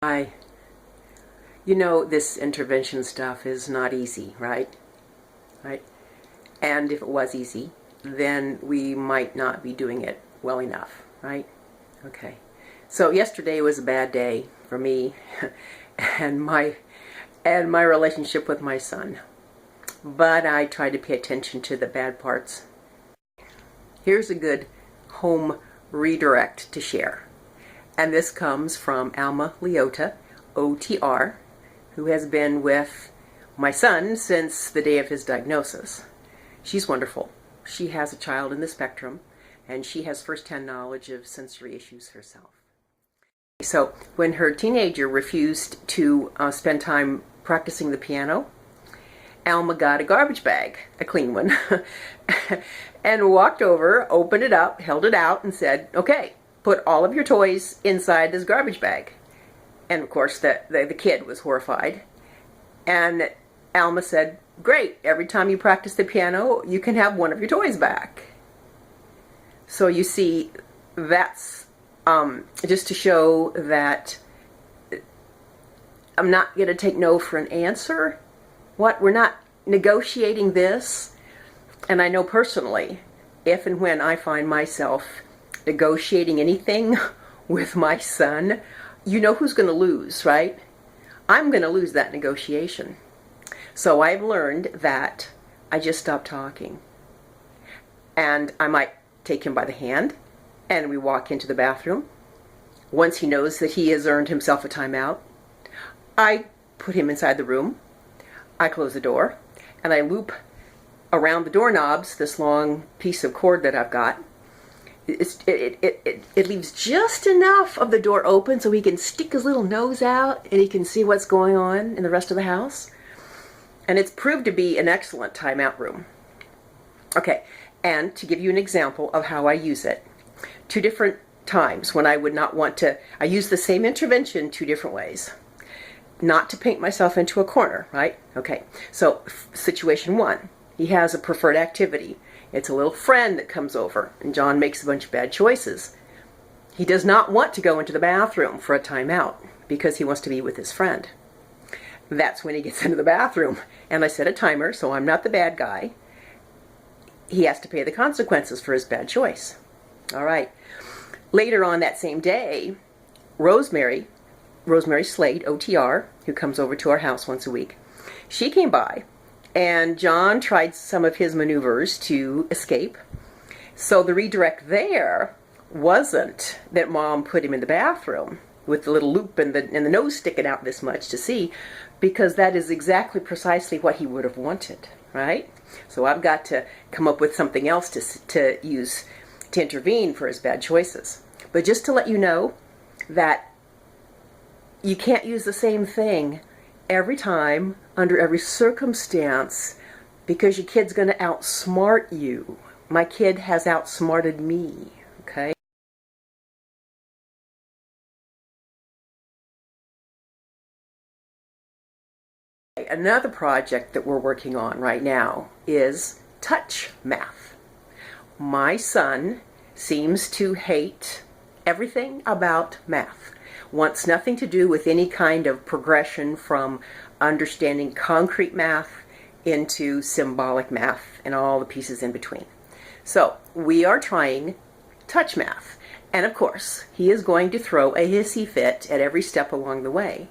Hi. You know, this intervention stuff is not easy, right? Right? And if it was easy, then we might not be doing it well enough, right? Okay. So yesterday was a bad day for me and my relationship with my son. But I tried to pay attention to the bad parts. Here's a good home redirect to share. And this comes from Alma Leota, OTR, who has been with my son since the day of his diagnosis. She's wonderful. She has a child in the spectrum, and she has firsthand knowledge of sensory issues herself. So when her teenager refused to spend time practicing the piano, Alma got a garbage bag, a clean one, and walked over, opened it up, held it out, and said, "Okay, put all of your toys inside this garbage bag." And of course the kid was horrified. And Alma said, "Great, every time you practice the piano, you can have one of your toys back." So you see, that's just to show that I'm not going to take no for an answer. What? We're not negotiating this. And I know personally, if and when I find myself negotiating anything with my son, you know who's going to lose, right? I'm going to lose that negotiation. So I've learned that I just stop talking. And I might take him by the hand and we walk into the bathroom. Once he knows that he has earned himself a timeout, I put him inside the room. I close the door and I loop around the doorknobs this long piece of cord that I've got. It leaves just enough of the door open so he can stick his little nose out and he can see what's going on in the rest of the house. And it's proved to be an excellent timeout room. Okay, and to give you an example of how I use it, 2 different times when I would not want to, I use the same intervention 2 different ways. Not to paint myself into a corner, right? Okay, so situation 1, he has a preferred activity. It's a little friend that comes over, and John makes a bunch of bad choices. He does not want to go into the bathroom for a timeout because he wants to be with his friend. That's when he gets into the bathroom, and I set a timer, so I'm not the bad guy. He has to pay the consequences for his bad choice. All right. Later on that same day, Rosemary Slade, OTR, who comes over to our house once a week, she came by. And John tried some of his maneuvers to escape. So the redirect there wasn't that Mom put him in the bathroom with the little loop and the nose sticking out this much to see, because that is exactly precisely what he would have wanted, right? So I've got to come up with something else to use to intervene for his bad choices. But just to let you know that you can't use the same thing every time, under every circumstance, because your kid's going to outsmart you. My kid has outsmarted me, okay? Another project that we're working on right now is touch math. My son seems to hate everything about math. Wants nothing to do with any kind of progression from understanding concrete math into symbolic math and all the pieces in between. So we are trying touch math. And of course, he is going to throw a hissy fit at every step along the way.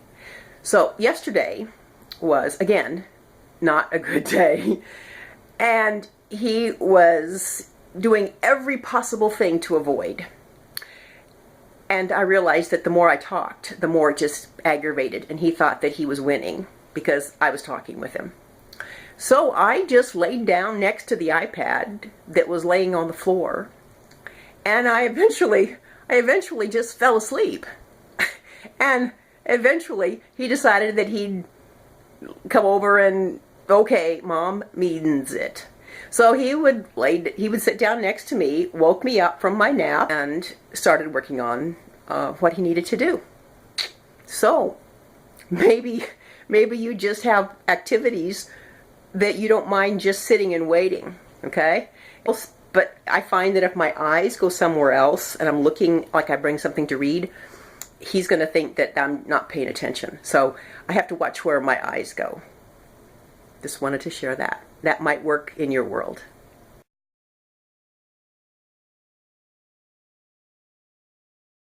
So yesterday was, again, not a good day. And he was doing every possible thing to avoid. And I realized that the more I talked, the more it just aggravated, and he thought that he was winning because I was talking with him. So I just laid down next to the iPad that was laying on the floor, and I eventually just fell asleep. And eventually he decided that he'd come over and, "Okay, Mom means it." So he would sit down next to me, woke me up from my nap, and started working on what he needed to do. So maybe you just have activities that you don't mind just sitting and waiting, okay? But I find that if my eyes go somewhere else and I'm looking, like I bring something to read, he's going to think that I'm not paying attention. So I have to watch where my eyes go. Just wanted to share that. That might work in your world.